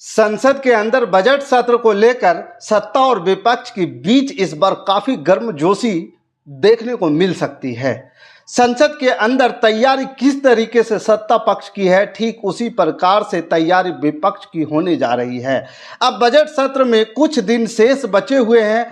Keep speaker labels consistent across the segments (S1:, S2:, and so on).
S1: संसद के अंदर बजट सत्र को लेकर सत्ता और विपक्ष के बीच इस बार काफी गर्मजोशी देखने को मिल सकती है। संसद के अंदर तैयारी किस तरीके से सत्ता पक्ष की है, ठीक उसी प्रकार से तैयारी विपक्ष की होने जा रही है। अब बजट सत्र में कुछ दिन शेष बचे हुए हैं।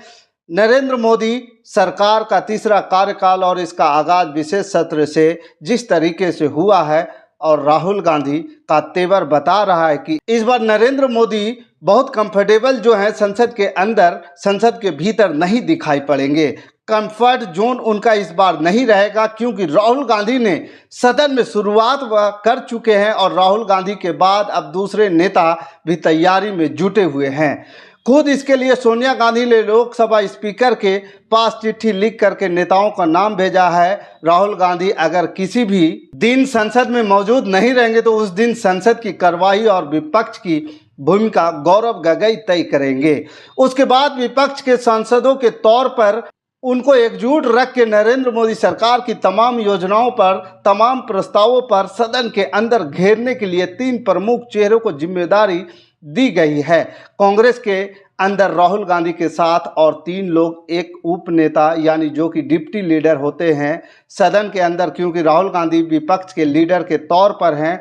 S1: नरेंद्र मोदी सरकार का तीसरा कार्यकाल और इसका आगाज विशेष सत्र से जिस तरीके से हुआ है और राहुल गांधी का तेवर बता रहा है कि इस बार नरेंद्र मोदी बहुत कंफर्टेबल जो है संसद के अंदर, संसद के भीतर नहीं दिखाई पड़ेंगे। कंफर्ट जोन उनका इस बार नहीं रहेगा, क्योंकि राहुल गांधी ने सदन में शुरुआत कर चुके हैं और राहुल गांधी के बाद अब दूसरे नेता भी तैयारी में जुटे हुए हैं। खुद इसके लिए सोनिया गांधी ने लोकसभा स्पीकर के पास चिट्ठी लिख करके नेताओं का नाम भेजा है। राहुल गांधी अगर किसी भी दिन संसद में मौजूद नहीं रहेंगे तो उस दिन संसद की कार्यवाही और विपक्ष की भूमिका गौरव गगई तय करेंगे। उसके बाद विपक्ष के सांसदों के तौर पर उनको एकजुट रख के नरेंद्र मोदी सरकार की तमाम योजनाओं पर, तमाम प्रस्तावों पर सदन के अंदर घेरने के लिए 3 प्रमुख चेहरों को जिम्मेदारी दी गई है। कांग्रेस के अंदर राहुल गांधी के साथ और 3 लोग, एक उप नेता यानी जो कि डिप्टी लीडर होते हैं सदन के अंदर, क्योंकि राहुल गांधी विपक्ष के लीडर के तौर पर हैं।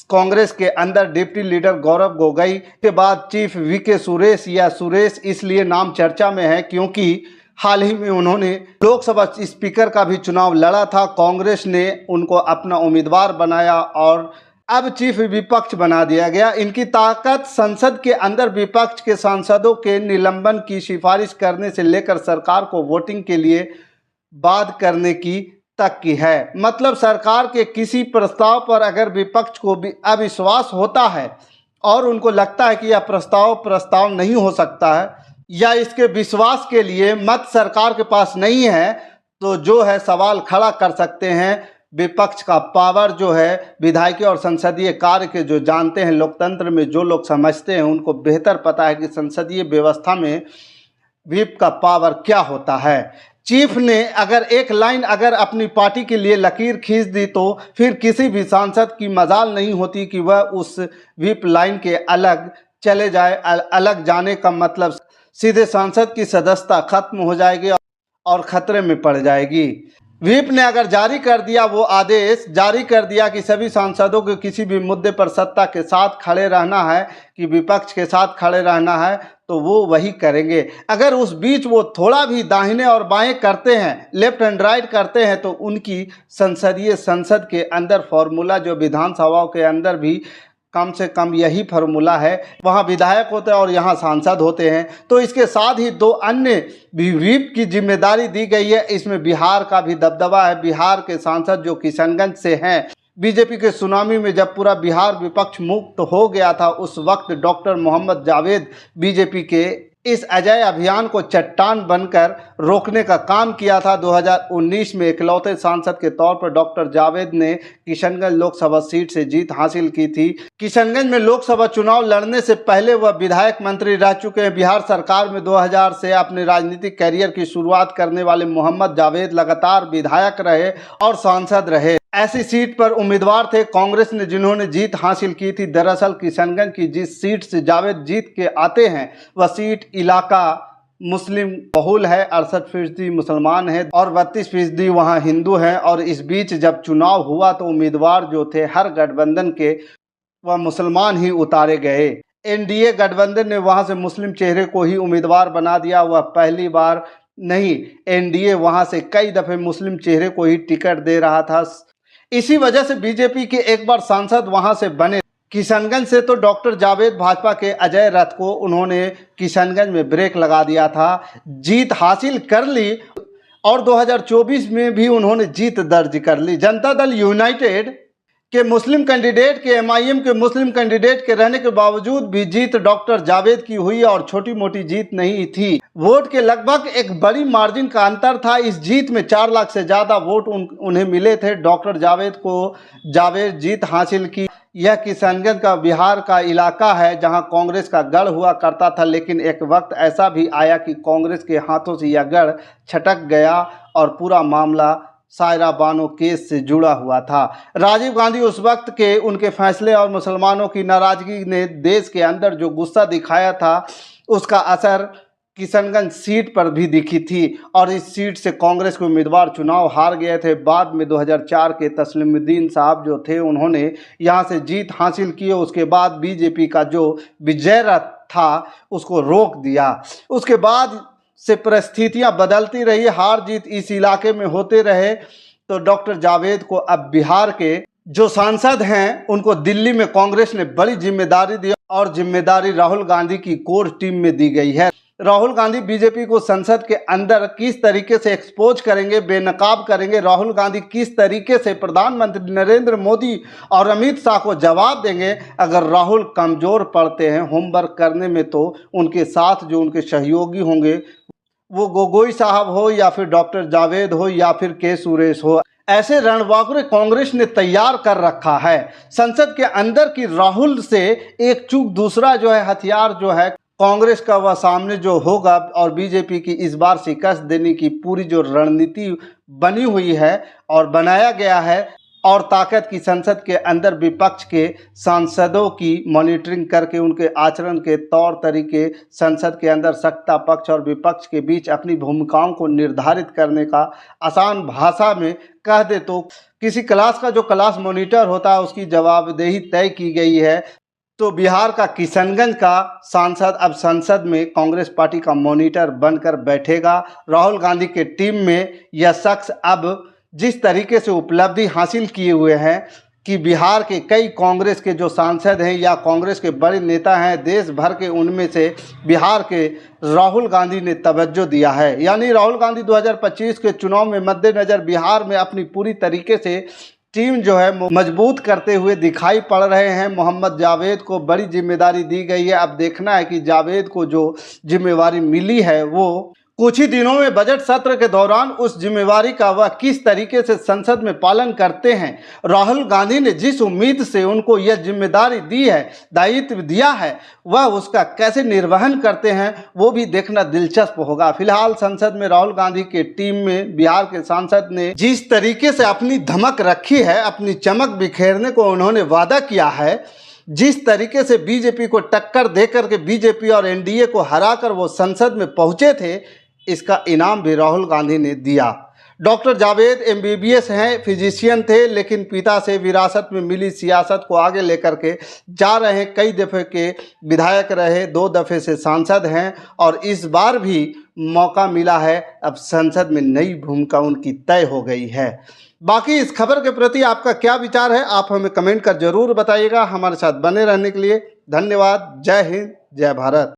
S1: कांग्रेस के अंदर डिप्टी लीडर गौरव गोगोई के बाद चीफ वीके सुरेश, या सुरेश इसलिए नाम चर्चा में है क्योंकि हाल ही में उन्होंने लोकसभा स्पीकर का भी चुनाव लड़ा था। कांग्रेस ने उनको अपना उम्मीदवार बनाया और अब चीफ विपक्ष बना दिया गया। इनकी ताकत संसद के अंदर विपक्ष के सांसदों के निलंबन की सिफारिश करने से लेकर सरकार को वोटिंग के लिए बाध्य करने की तक की है। मतलब सरकार के किसी प्रस्ताव पर अगर विपक्ष को भी अविश्वास होता है और उनको लगता है कि यह प्रस्ताव नहीं हो सकता है या इसके विश्वास के लिए मत सरकार के पास नहीं है, तो जो है सवाल खड़ा कर सकते हैं। विपक्ष का पावर जो है, विधायकी और संसदीय कार्य के जो जानते हैं, लोकतंत्र में जो लोग समझते हैं उनको बेहतर पता है कि संसदीय व्यवस्था में व्हिप का पावर क्या होता है। चीफ ने अगर एक लाइन अगर अपनी पार्टी के लिए लकीर खींच दी तो फिर किसी भी सांसद की मजाल नहीं होती कि वह उस व्हिप लाइन के अलग चले जाए। अलग जाने का मतलब सीधे सांसद की सदस्यता खत्म हो जाएगी और खतरे में पड़ जाएगी। व्हिप ने अगर जारी कर दिया, वो आदेश जारी कर दिया कि सभी सांसदों को किसी भी मुद्दे पर सत्ता के साथ खड़े रहना है, कि विपक्ष के साथ खड़े रहना है, तो वो वही करेंगे। अगर उस बीच वो थोड़ा भी दाहिने और बाएं करते हैं, लेफ्ट एंड राइट करते हैं, तो उनकी संसद के अंदर फॉर्मूला जो विधानसभाओं के अंदर भी कम से कम यही फार्मूला है, वहाँ विधायक होते हैं और यहाँ सांसद होते हैं। तो इसके साथ ही 2 अन्य भी व्हिप की जिम्मेदारी दी गई है। इसमें बिहार का भी दबदबा है। बिहार के सांसद जो किशनगंज से हैं, बीजेपी के सुनामी में जब पूरा बिहार विपक्ष मुक्त हो गया था, उस वक्त डॉक्टर मोहम्मद जावेद बीजेपी के इस अजय अभियान को चट्टान बनकर रोकने का काम किया था। 2019 में इकलौते सांसद के तौर पर डॉक्टर जावेद ने किशनगंज लोकसभा सीट से जीत हासिल की थी। किशनगंज में लोकसभा चुनाव लड़ने से पहले वह विधायक मंत्री रह चुके हैं। बिहार सरकार में 2000 से अपने राजनीतिक कैरियर की शुरुआत करने वाले मोहम्मद जावेद लगातार विधायक रहे और सांसद रहे। ऐसी सीट पर उम्मीदवार थे कांग्रेस ने जिन्होंने जीत हासिल की थी। दरअसल किशनगंज की जिस सीट से जावेद जीत के आते हैं वह सीट इलाका मुस्लिम बहुल है। 68% मुसलमान है और 32% वहां हिंदू हैं। और इस बीच जब चुनाव हुआ तो उम्मीदवार जो थे हर गठबंधन के, वह मुसलमान ही उतारे गए। एनडीए गठबंधन ने वहां से मुस्लिम चेहरे को ही उम्मीदवार बना दिया। वह पहली बार नहीं, एनडीए वहां से कई दफे मुस्लिम चेहरे को ही टिकट दे रहा था। इसी वजह से बीजेपी के एक बार सांसद वहां से बने। किशनगंज से तो डॉक्टर जावेद भाजपा के अजय रथ को उन्होंने किशनगंज में ब्रेक लगा दिया था, जीत हासिल कर ली और 2024 में भी उन्होंने जीत दर्ज कर ली। जनता दल यूनाइटेड के मुस्लिम कैंडिडेट के, एमआईएम के मुस्लिम कैंडिडेट के रहने के बावजूद भी जीत डॉक्टर जावेद की हुई और छोटी मोटी जीत नहीं थी। वोट के लगभग एक बड़ी मार्जिन का अंतर था। इस जीत में 4 लाख से ज़्यादा वोट उन्हें मिले थे। डॉक्टर जावेद जीत हासिल की। यह किशनगंज का बिहार का इलाका है जहां कांग्रेस का गढ़ हुआ करता था, लेकिन एक वक्त ऐसा भी आया कि कांग्रेस के हाथों से यह गढ़ छटक गया और पूरा मामला सायरा बानो केस से जुड़ा हुआ था। राजीव गांधी उस वक्त के उनके फैसले और मुसलमानों की नाराजगी ने देश के अंदर जो गुस्सा दिखाया था, उसका असर किशनगंज सीट पर भी दिखी थी और इस सीट से कांग्रेस के उम्मीदवार चुनाव हार गए थे। बाद में 2004 के तस्लीमुद्दीन साहब जो थे, उन्होंने यहां से जीत हासिल की। उसके बाद बीजेपी का जो विजय रथ था उसको रोक दिया। उसके बाद से परिस्थितियां बदलती रही, हार जीत इस इलाके में होते रहे। तो डॉक्टर जावेद को अब बिहार के जो सांसद हैं उनको दिल्ली में कांग्रेस ने बड़ी जिम्मेदारी दी और जिम्मेदारी राहुल गांधी की कोर टीम में दी गई है। राहुल गांधी बीजेपी को संसद के अंदर किस तरीके से एक्सपोज करेंगे, बेनकाब करेंगे, राहुल गांधी किस तरीके से प्रधानमंत्री नरेंद्र मोदी और अमित शाह को जवाब देंगे। अगर राहुल कमजोर पड़ते हैं होमवर्क करने में, तो उनके साथ जो उनके सहयोगी होंगे, वो गोगोई साहब हो या फिर डॉक्टर जावेद हो या फिर के सुरेश हो, ऐसे रणबांकुरे कांग्रेस ने तैयार कर रखा है संसद के अंदर की राहुल से एक चूक दूसरा जो है हथियार जो है कांग्रेस का वह सामने जो होगा और बीजेपी की इस बार शिकस्त देने की पूरी जो रणनीति बनी हुई है और बनाया गया है और ताकत की संसद के अंदर विपक्ष के सांसदों की मॉनिटरिंग करके उनके आचरण के तौर तरीके संसद के अंदर सत्ता पक्ष और विपक्ष के बीच अपनी भूमिकाओं को निर्धारित करने का आसान भाषा में कह दे तो किसी क्लास का जो क्लास मॉनिटर होता है उसकी जवाबदेही तय की गई है। तो बिहार का किशनगंज का सांसद अब संसद में कांग्रेस पार्टी का मॉनिटर बनकर बैठेगा। राहुल गांधी के टीम में यह शख्स अब जिस तरीके से उपलब्धि हासिल किए हुए हैं कि बिहार के कई कांग्रेस के जो सांसद हैं या कांग्रेस के बड़े नेता हैं देश भर के, उनमें से बिहार के राहुल गांधी ने तवज्जो दिया है। यानी राहुल गांधी 2025 के चुनाव में मद्देनज़र बिहार में अपनी पूरी तरीके से टीम जो है मजबूत करते हुए दिखाई पड़ रहे हैं। मोहम्मद जावेद को बड़ी जिम्मेदारी दी गई है। अब देखना है कि जावेद को जो जिम्मेवारी मिली है वो कुछ ही दिनों में बजट सत्र के दौरान उस जिम्मेवारी का वह किस तरीके से संसद में पालन करते हैं। राहुल गांधी ने जिस उम्मीद से उनको यह जिम्मेदारी दी है, दायित्व दिया है, वह उसका कैसे निर्वहन करते हैं वो भी देखना दिलचस्प होगा। फिलहाल संसद में राहुल गांधी के टीम में बिहार के सांसद ने जिस तरीके से अपनी धमक रखी है, अपनी चमक बिखेरने को उन्होंने वादा किया है, जिस तरीके से बीजेपी को टक्कर देकर के बीजेपी और एनडीए को हराकर वो संसद में पहुंचे थे, इसका इनाम भी राहुल गांधी ने दिया। डॉक्टर जावेद एमबीबीएस हैं, फिजिशियन थे, लेकिन पिता से विरासत में मिली सियासत को आगे लेकर के जा रहे हैं। कई दफ़े के विधायक रहे, 2 दफ़े से सांसद हैं और इस बार भी मौका मिला है। अब संसद में नई भूमिका उनकी तय हो गई है। बाकी इस खबर के प्रति आपका क्या विचार है, आप हमें कमेंट कर जरूर बताइएगा। हमारे साथ बने रहने के लिए धन्यवाद। जय हिंद, जय भारत।